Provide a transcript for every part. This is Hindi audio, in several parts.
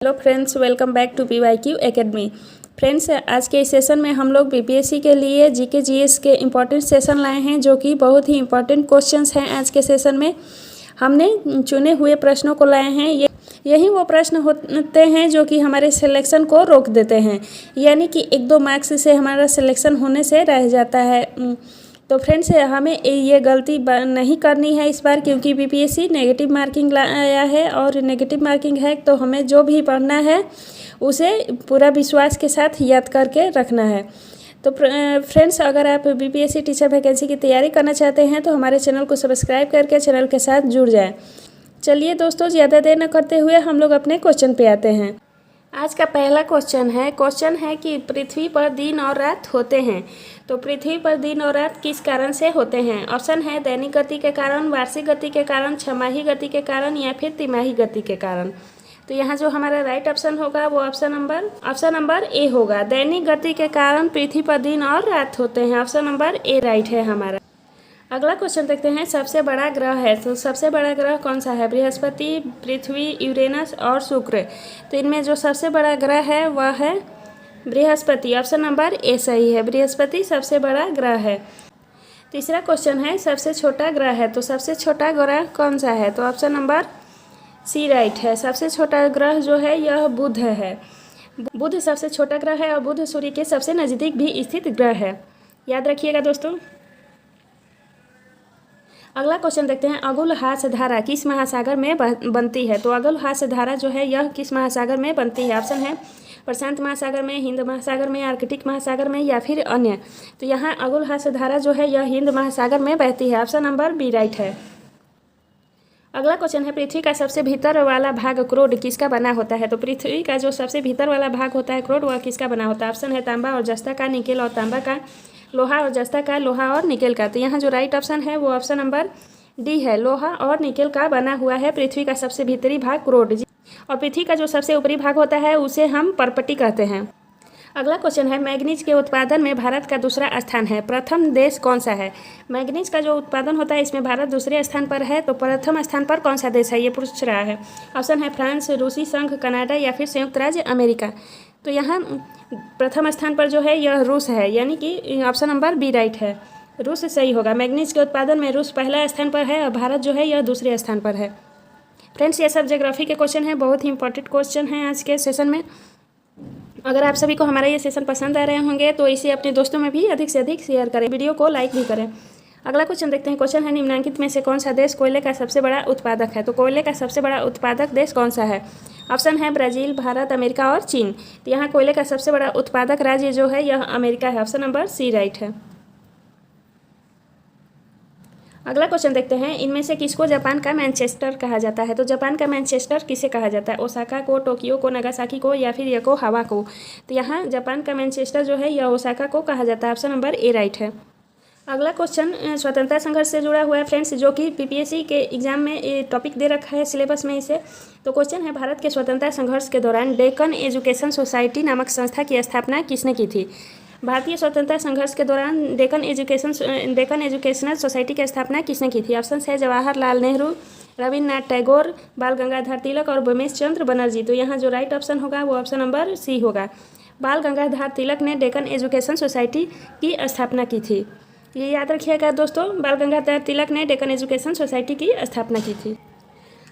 Hello friends, welcome back to PYQ academy. Friends, आज के इस सेशन में हम लोग बीपीएससी के लिए जीके जीएस के इम्पॉर्टेंट सेशन लाए हैं, जो कि बहुत ही इम्पॉर्टेंट क्वेश्चंस हैं। आज के सेशन में हमने चुने हुए प्रश्नों को लाए हैं। यही वो प्रश्न होते हैं जो कि हमारे सिलेक्शन को रोक देते हैं, यानी कि 1-2 मार्क्स से हमारा सिलेक्शन होने से रह जाता है। तो फ्रेंड्स, हमें ये गलती नहीं करनी है इस बार, क्योंकि बीपीएससी नेगेटिव मार्किंग लाया है और नेगेटिव मार्किंग है तो हमें जो भी पढ़ना है उसे पूरा विश्वास के साथ याद करके रखना है। तो फ्रेंड्स, अगर आप बीपीएससी टीचर वैकेंसी की तैयारी करना चाहते हैं तो हमारे चैनल को सब्सक्राइब करके चैनल के साथ जुड़ जाएं। चलिए दोस्तों, ज़्यादा देर न करते हुए हम लोग अपने क्वेश्चन पे आते हैं। आज का पहला क्वेश्चन है कि पृथ्वी पर दिन और रात होते हैं। तो पृथ्वी पर दिन और रात किस कारण से होते हैं? ऑप्शन है दैनिक गति के कारण, वार्षिक गति के कारण, छमाही गति के कारण या फिर तिमाही गति के कारण। तो यहाँ जो हमारा राइट ऑप्शन होगा वो ऑप्शन नंबर ए होगा। दैनिक गति के कारण पृथ्वी पर दिन और रात होते हैं। ऑप्शन नंबर ए राइट है हमारा। अगला क्वेश्चन देखते हैं। सबसे बड़ा ग्रह है, तो सबसे बड़ा ग्रह कौन सा है? बृहस्पति, पृथ्वी, यूरेनस और शुक्र। तो इनमें जो सबसे बड़ा ग्रह है वह है बृहस्पति। ऑप्शन नंबर ए सही है, बृहस्पति सबसे बड़ा ग्रह है। तीसरा क्वेश्चन है सबसे छोटा ग्रह है, तो सबसे छोटा ग्रह कौन सा है? तो ऑप्शन नंबर सी राइट है। सबसे छोटा ग्रह जो है यह बुध है। बुध सबसे छोटा ग्रह है और बुध सूर्य के सबसे नज़दीक भी स्थित ग्रह है, याद रखिएगा दोस्तों। अगला क्वेश्चन देखते हैं। अगुलहास धारा किस महासागर में बनती है? तो अगुलहास धारा जो है यह किस महासागर में बनती है? ऑप्शन है प्रशांत महासागर में, हिंद महासागर में, आर्कटिक महासागर में या फिर अन्य। तो यहाँ अगुलहास धारा जो है यह हिंद महासागर में बहती है। ऑप्शन नंबर बी राइट है। अगला क्वेश्चन है पृथ्वी का सबसे भीतर वाला भाग क्रोड किसका बना होता है? तो पृथ्वी का जो सबसे भीतर वाला भाग होता है क्रोड, वह किसका बना होता है? ऑप्शन है तांबा और जस्ता का, निकेल और तांबा का, लोहा और जस्ता का, लोहा और निकेल का। तो यहाँ जो राइट ऑप्शन है वो ऑप्शन नंबर डी है। लोहा और निकेल का बना हुआ है पृथ्वी का सबसे भीतरी भाग क्रोड। और पृथ्वी का जो सबसे ऊपरी भाग होता है उसे हम पर्पटी कहते हैं। अगला क्वेश्चन है मैग्नीज के उत्पादन में भारत का दूसरा स्थान है, प्रथम देश कौन सा है? मैग्नीज का जो उत्पादन होता है इसमें भारत दूसरे स्थान पर है, तो प्रथम स्थान पर कौन सा देश है ये पूछ रहा है। ऑप्शन है फ्रांस, रूसी संघ, कनाडा या फिर संयुक्त राज्य अमेरिका। तो यहाँ प्रथम स्थान पर जो है यह रूस है, यानी कि ऑप्शन नंबर बी राइट है, रूस सही होगा। मैग्नीज के उत्पादन में रूस पहला स्थान पर है और भारत जो है यह दूसरे स्थान पर है। फ्रेंड्स, ये सब ज्योग्राफी के क्वेश्चन हैं, बहुत ही इंपॉर्टेंट क्वेश्चन हैं आज के सेशन में। अगर आप सभी को हमारा ये सेशन पसंद आ रहे होंगे तो इसे अपने दोस्तों में भी अधिक से अधिक शेयर करें, वीडियो को लाइक भी करें। अगला क्वेश्चन देखते हैं। क्वेश्चन है निम्नलिखित में से कौन सा देश कोयले का सबसे बड़ा उत्पादक है? तो कोयले का सबसे बड़ा उत्पादक देश कौन सा है? ऑप्शन है ब्राज़ील, भारत, अमेरिका और चीन। तो यहाँ कोयले का सबसे बड़ा उत्पादक राज्य जो है यह अमेरिका है। ऑप्शन नंबर सी राइट है। अगला क्वेश्चन देखते हैं। इनमें से किसको जापान का मैनचेस्टर कहा जाता है? तो जापान का मैनचेस्टर किसे कहा जाता है? ओसाका को, टोक्यो को, नागासाकी को या फिर योकोहामा को। तो यहाँ जापान का मैनचेस्टर जो है यह ओसाका को कहा जाता है। ऑप्शन नंबर ए राइट है। अगला क्वेश्चन स्वतंत्रता संघर्ष से जुड़ा हुआ है फ्रेंड्स, जो कि पीपीएससी के एग्जाम में ये टॉपिक दे रखा है सिलेबस में इसे। तो क्वेश्चन है भारत के स्वतंत्रता संघर्ष के दौरान डेक्कन एजुकेशन सोसाइटी नामक संस्था की स्थापना किसने की थी? भारतीय स्वतंत्रता संघर्ष के दौरान डेक्कन एजुकेशनल सोसाइटी की स्थापना किसने की थी? ऑप्शन है जवाहरलाल नेहरू, रविन्द्रनाथ टैगोर, बाल गंगाधर तिलक और बमेश चंद्र बनर्जी। तो यहाँ जो राइट ऑप्शन होगा वो ऑप्शन नंबर सी होगा। बाल गंगाधर तिलक ने डेक्कन एजुकेशन सोसाइटी की स्थापना की थी, ये याद रखिएगा दोस्तों। बाल गंगाधर तिलक ने डेक्कन एजुकेशन सोसाइटी की स्थापना की थी।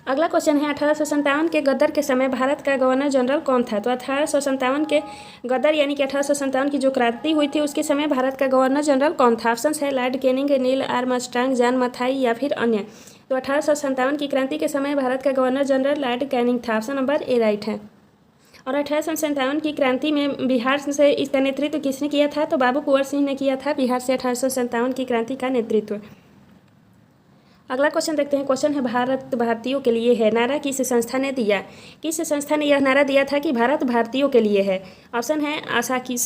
अगला क्वेश्चन है 1857 के गदर के समय भारत का गवर्नर जनरल कौन था? तो 1857 के गदर यानी कि 1857 की जो क्रांति हुई थी उसके समय भारत का गवर्नर जनरल कौन था? ऑप्शन है Lord Canning, Neil Armstrong, John Mathai या फिर अन्य। तो 1857 की क्रांति के समय भारत का गवर्नर जनरल लॉर्ड कैनिंग था। ऑप्शन नंबर ए राइट है। और 1857 की क्रांति में बिहार से इसका नेतृत्व किसने किया था? तो बाबू कुंवर सिंह ने किया था बिहार से 1857 की क्रांति का नेतृत्व। अगला क्वेश्चन देखते हैं। क्वेश्चन है भारत भारतीयों के लिए है, नारा किस संस्था ने दिया? किस संस्था ने यह नारा दिया था कि भारत भारतीयों के लिए है? ऑप्शन है आशा की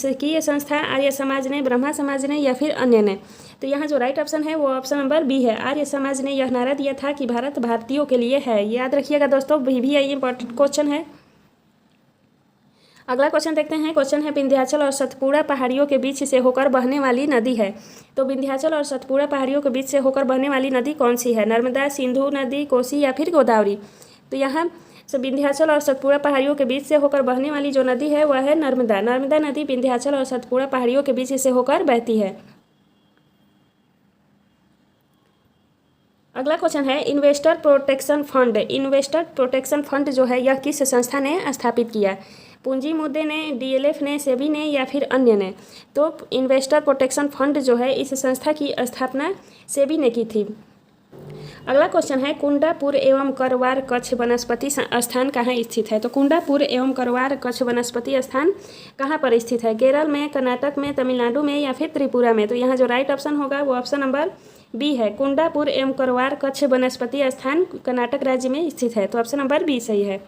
संस्था, आर्य समाज ने, ब्रह्मा समाज ने या फिर अन्य ने। तो यहाँ जो राइट ऑप्शन है वो ऑप्शन नंबर बी है, आर्य समाज ने यह नारा दिया था कि भारत भारतीयों के लिए है। याद रखिएगा दोस्तों, भी इंपॉर्टेंट क्वेश्चन है। अगला क्वेश्चन देखते हैं। क्वेश्चन है विंध्याचल और सतपुड़ा पहाड़ियों के बीच से होकर बहने वाली नदी है। तो विंध्याचल और सतपुड़ा पहाड़ियों के बीच से होकर बहने वाली नदी कौन सी है? नर्मदा, सिंधु नदी, कोसी या फिर गोदावरी। तो यहाँ विंध्याचल और सतपुड़ा पहाड़ियों के बीच से होकर बहने वाली जो नदी है वह है नर्मदा। नर्मदा नदी विंध्याचल और सतपुड़ा पहाड़ियों के बीच से होकर बहती है। अगला क्वेश्चन है investor protection fund. Investor protection fund जो है यह किस संस्था ने स्थापित किया? पूंजी मुद्दे ने, डीएलएफ ने, सेबी ने या फिर अन्य ने? तो इन्वेस्टर प्रोटेक्शन फंड जो है इस संस्था की स्थापना सेबी ने की थी। अगला क्वेश्चन है कुंडापुर एवं करवार कच्छ वनस्पति स्थान कहाँ स्थित है? तो कुंडापुर एवं करवार कच्छ वनस्पति स्थान कहाँ पर स्थित है? केरल में, कर्नाटक में, तमिलनाडु में या फिर त्रिपुरा में? तो यहाँ जो राइट ऑप्शन होगा वो ऑप्शन नंबर बी है। कुंडापुर एवं करवार कच्छ वनस्पति स्थान कर्नाटक राज्य में स्थित है। तो ऑप्शन नंबर बी सही है।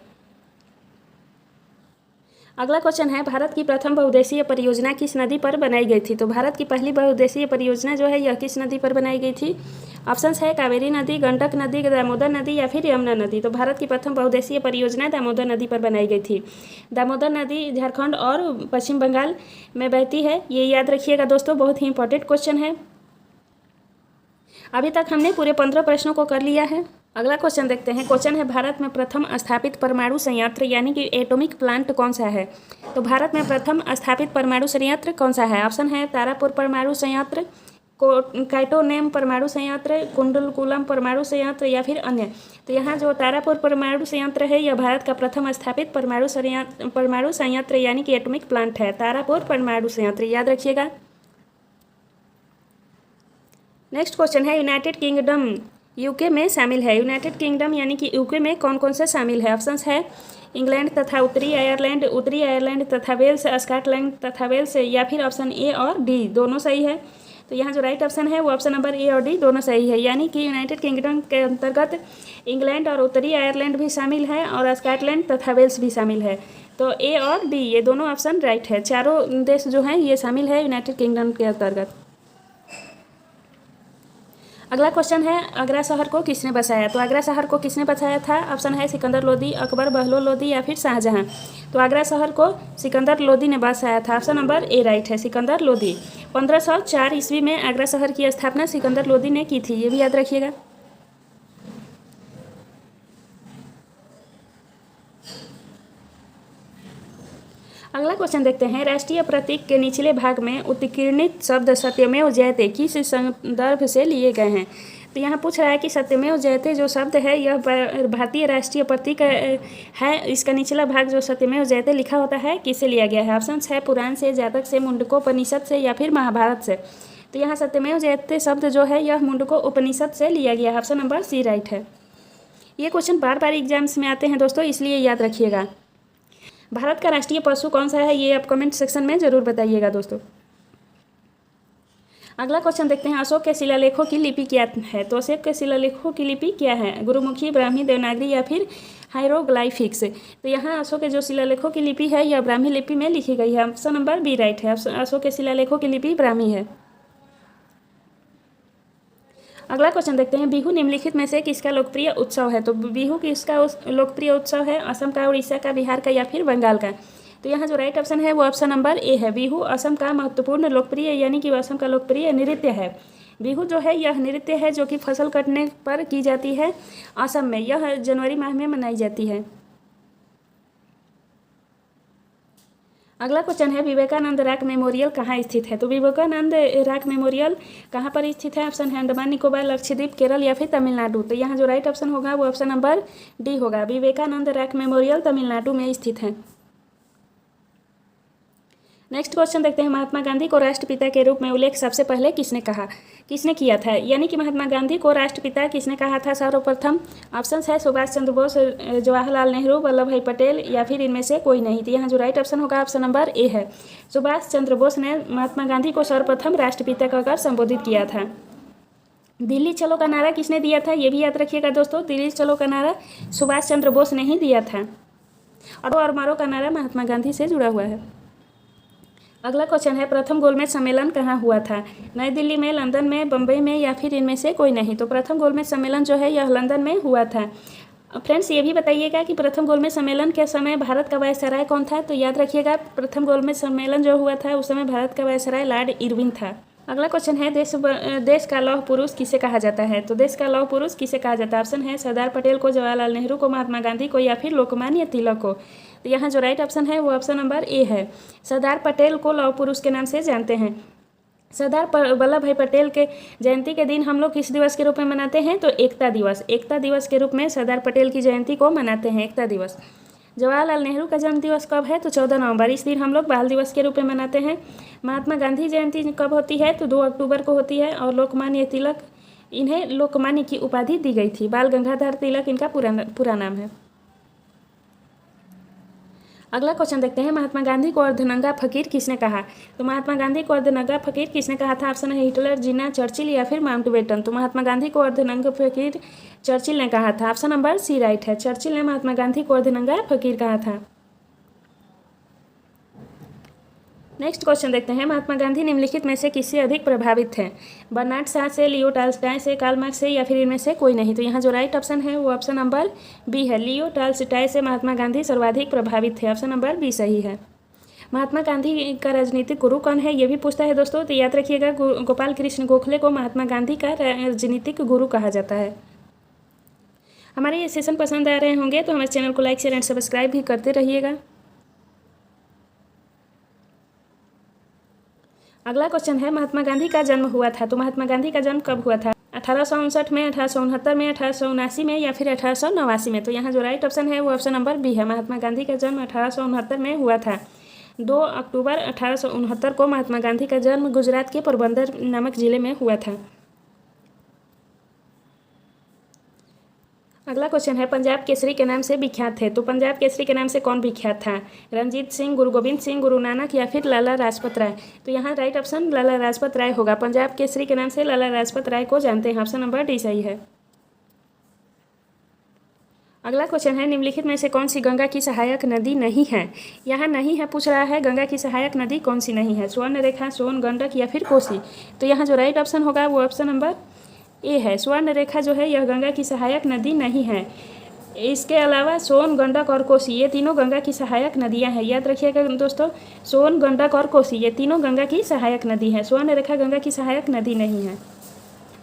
अगला क्वेश्चन है भारत की प्रथम बहुउद्देशीय परियोजना किस नदी पर बनाई गई थी? तो भारत की पहली बहुउद्देशीय परियोजना जो है यह किस नदी पर बनाई गई थी? ऑप्शंस है कावेरी नदी, गंडक नदी, दामोदर नदी या फिर यमुना नदी। तो भारत की प्रथम बहुउद्देशीय परियोजना दामोदर नदी पर बनाई गई थी। दामोदर नदी झारखंड और पश्चिम बंगाल में बहती है, ये याद रखिएगा दोस्तों, बहुत ही इंपॉर्टेंट क्वेश्चन है। अभी तक हमने पूरे 15 प्रश्नों को कर लिया है। अगला क्वेश्चन देखते हैं। क्वेश्चन है भारत में प्रथम स्थापित परमाणु संयंत्र यानी कि एटॉमिक प्लांट कौन सा है? तो भारत में प्रथम स्थापित परमाणु संयंत्र कौन सा है? ऑप्शन है तारापुर परमाणु संयंत्र, काइटोनेम परमाणु संयंत्र, कुंडलकुलम परमाणु संयंत्र या फिर अन्य। तो यहाँ जो तारापुर परमाणु संयंत्र है यह भारत का प्रथम स्थापित परमाणु संयंत्र यानी कि एटॉमिक प्लांट है। तारापुर परमाणु संयंत्र याद रखिएगा। नेक्स्ट क्वेश्चन है यूनाइटेड किंगडम यूके में शामिल है। यूनाइटेड किंगडम यानी कि यूके में कौन कौन से शामिल है? ऑप्शंस है इंग्लैंड तथा उत्तरी आयरलैंड तथा वेल्स, स्कॉटलैंड तथा वेल्स या फिर ऑप्शन ए और डी दोनों सही है। तो यहाँ जो राइट ऑप्शन है वो ऑप्शन नंबर ए और डी दोनों सही है, यानी कि यूनाइटेड किंगडम के अंतर्गत इंग्लैंड और उत्तरी आयरलैंड भी शामिल है और स्कॉटलैंड तथा वेल्स भी शामिल है। तो ए और डी ये दोनों ऑप्शन राइट है। चारों देश जो हैं ये शामिल है यूनाइटेड किंगडम के अंतर्गत। अगला क्वेश्चन है आगरा शहर को किसने बसाया? तो आगरा शहर को किसने बसाया था? ऑप्शन है सिकंदर लोदी, अकबर, बहलोल लोदी या फिर शाहजहां। तो आगरा शहर को सिकंदर लोदी ने बसाया था। ऑप्शन नंबर ए राइट है, सिकंदर लोदी। 1504 ईस्वी में आगरा शहर की स्थापना सिकंदर लोदी ने की थी, ये भी याद रखिएगा। अगला क्वेश्चन देखते हैं राष्ट्रीय प्रतीक के निचले भाग में उत्कीर्णित शब्द सत्यमेव जयते किस संदर्भ से लिए गए हैं? तो यहाँ पूछ रहा है कि सत्यमेव जयते जो शब्द है यह भारतीय राष्ट्रीय प्रतीक है। इसका निचला भाग जो सत्यमेव जयते लिखा होता है किससे लिया गया है? ऑप्शन है पुराण से, जातक से, मुंडकोपनिषद से या फिर महाभारत से। तो यहाँ सत्यमेव जयते शब्द जो है यह मुंडकोपनिषद से लिया गया है। ऑप्शन नंबर सी राइट है। ये क्वेश्चन बार बार एग्जाम्स में आते हैं दोस्तों, इसलिए याद रखिएगा। भारत का राष्ट्रीय पशु कौन सा है ये आप कमेंट सेक्शन में जरूर बताइएगा दोस्तों। अगला क्वेश्चन देखते हैं अशोक के शिलालेखों की लिपि क्या है? तो अशोक के शिलालेखों की लिपि क्या है? गुरुमुखी, ब्राह्मी, देवनागरी या फिर हायरोग्लाइफिक्स। तो यहाँ अशोक के जो शिलालेखों की लिपि है यह ब्राह्मी लिपि में लिखी गई है। ऑप्शन नंबर बी राइट है, अशोक के शिलालेखों की लिपि ब्राह्मी है। अगला क्वेश्चन देखते हैं बिहू निम्नलिखित में से किसका लोकप्रिय उत्सव है? तो बिहू किसका लोकप्रिय उत्सव है? असम का, उड़ीसा का, बिहार का या फिर बंगाल का? तो यहाँ जो राइट ऑप्शन है वो ऑप्शन नंबर ए है। बिहू असम का महत्वपूर्ण लोकप्रिय यानी कि असम का लोकप्रिय नृत्य है। बिहू जो है यह नृत्य है जो कि फसल कटने पर की जाती है असम में। यह जनवरी माह में मनाई जाती है। अगला क्वेश्चन है विवेकानंद रॉक मेमोरियल कहाँ स्थित है? तो विवेकानंद रॉक मेमोरियल कहाँ पर स्थित है? ऑप्शन है अंडमान निकोबार, लक्षद्वीप, केरल या फिर तमिलनाडु। तो यहाँ जो राइट ऑप्शन होगा वो ऑप्शन नंबर डी होगा। विवेकानंद रॉक मेमोरियल तमिलनाडु में स्थित है। नेक्स्ट क्वेश्चन देखते हैं महात्मा गांधी को राष्ट्रपिता के रूप में उल्लेख सबसे पहले किसने किया था? यानी कि महात्मा गांधी को राष्ट्रपिता किसने कहा था सर्वप्रथम? ऑप्शंस है सुभाष चंद्र बोस, जवाहरलाल नेहरू, वल्लभ भाई पटेल या फिर इनमें से कोई नहीं। तो यहाँ जो राइट ऑप्शन होगा ऑप्शन नंबर ए है। सुभाष चंद्र बोस ने महात्मा गांधी को सर्वप्रथम राष्ट्रपिता कहकर संबोधित किया था। दिल्ली चलो का नारा किसने दिया था ये भी याद रखिएगा दोस्तों। दिल्ली चलो का नारा सुभाष चंद्र बोस ने ही दिया था और मरो का नारा महात्मा गांधी से जुड़ा हुआ है। अगला क्वेश्चन है प्रथम गोलमेज सम्मेलन कहाँ हुआ था? नई दिल्ली में, लंदन में, बम्बई में या फिर इनमें से कोई नहीं। तो प्रथम गोलमेज सम्मेलन जो है यह लंदन में हुआ था। फ्रेंड्स ये भी बताइएगा कि प्रथम गोलमेज सम्मेलन के समय भारत का वायसराय कौन था? तो याद रखिएगा प्रथम गोलमेज सम्मेलन जो हुआ था उस समय भारत का वायसराय लॉर्ड इरविन था। अगला क्वेश्चन है देश का लौह पुरुष किसे कहा जाता है। तो देश का लौह पुरुष किसे कहा जाता है। ऑप्शन है सरदार पटेल को, जवाहरलाल नेहरू को, महात्मा गांधी को या फिर लोकमान्य तिलक को। तो यहाँ जो राइट ऑप्शन है वो ऑप्शन नंबर ए है। सरदार पटेल को लौह पुरुष के नाम से जानते हैं। सरदार वल्लभ भाई पटेल के जयंती के दिन हम लोग किस दिवस के रूप में मनाते हैं। तो एकता दिवस। एकता दिवस के रूप में सरदार पटेल की जयंती को मनाते हैं, एकता दिवस। जवाहरलाल नेहरू का जन्म दिवस कब है। तो 14 नवंबर। इस दिन हम लोग बाल दिवस के रूप में मनाते हैं। महात्मा गांधी जयंती कब होती है। तो 2 अक्टूबर को होती है। और लोकमान्य तिलक, इन्हें लोकमान्य की उपाधि दी गई थी। बाल गंगाधर तिलक इनका पूरा नाम है। अगला क्वेश्चन देखते हैं, महात्मा गांधी को अर्धनंगा फकीर किसने कहा। तो महात्मा गांधी को अर्धनंगा फकीर किसने कहा था। ऑप्शन है हिटलर, जिन्ना, चर्चिल या फिर माउंटबेटन। तो महात्मा गांधी को अर्धनंगा फकीर चर्चिल ने कहा था। ऑप्शन नंबर सी राइट है। चर्चिल ने महात्मा गांधी को अर्धनंगा फकीर कहा था। नेक्स्ट क्वेश्चन देखते हैं, महात्मा गांधी निम्नलिखित में से किससे अधिक प्रभावित थे। बर्नार्ड शॉ से, लियो टॉल्स्टॉय से, कार्ल मार्क्स से या फिर इनमें से कोई नहीं। तो यहाँ जो राइट ऑप्शन है वो ऑप्शन नंबर बी है। लियो टॉल्स्टॉय से महात्मा गांधी सर्वाधिक प्रभावित थे। ऑप्शन नंबर बी सही है। महात्मा गांधी का राजनीतिक गुरु कौन है, ये भी पूछता है दोस्तों। तो याद रखिएगा, गोपाल कृष्ण गोखले को महात्मा गांधी का राजनीतिक गुरु कहा जाता है। हमारे ये सेशन पसंद आ रहे होंगे तो हमारे चैनल को लाइक, शेयर एंड सब्सक्राइब भी करते रहिएगा। अगला क्वेश्चन है, महात्मा गांधी का जन्म हुआ था। तो महात्मा गांधी का जन्म कब हुआ था। 1859 में, 1869 में, 1879 में या फिर 1889 में। तो यहाँ जो राइट ऑप्शन है वो ऑप्शन नंबर बी है। महात्मा गांधी का जन्म 1869 में हुआ था। 2 अक्टूबर 1869 को महात्मा गांधी का जन्म गुजरात के पोरबंदर नामक जिले में हुआ था। अगला क्वेश्चन है, पंजाब केसरी के नाम से विख्यात थे। तो पंजाब केसरी के नाम से कौन विख्यात था। रणजीत सिंह, गुरु गोविंद सिंह, गुरु नानक या फिर लाला लाजपत राय। तो यहाँ राइट ऑप्शन लाला लाजपत राय होगा। पंजाब केसरी के नाम से लाला लाजपत राय को जानते हैं। ऑप्शन नंबर डी सही है। अगला क्वेश्चन है, निम्नलिखित में से कौन सी गंगा की सहायक नदी नहीं है। यहाँ नहीं है पूछ रहा है, गंगा की सहायक नदी कौन सी नहीं है। स्वर्णरेखा, सोन, गंडक या फिर कोसी। तो यहाँ जो राइट ऑप्शन होगा वो ऑप्शन नंबर ए है। स्वर्णरेखा जो है यह गंगा की सहायक नदी नहीं है। इसके अलावा सोन, गंडक और कोसी ये तीनों गंगा की सहायक नदियां हैं। याद रखिएगा दोस्तों, सोन, गंडक और कोसी ये तीनों गंगा की सहायक नदी है। स्वर्णरेखा गंगा की सहायक नदी नहीं है।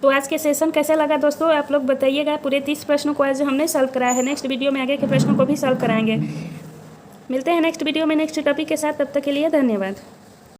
तो आज के सेशन कैसा लगा दोस्तों, आप लोग बताइएगा। पूरे 30 प्रश्नों को आज हमने सॉल्व कराया है। नेक्स्ट वीडियो में आगे के प्रश्नों को भी सॉल्व कराएंगे। मिलते हैं नेक्स्ट वीडियो में नेक्स्ट टॉपिक के साथ। तब तक के लिए धन्यवाद।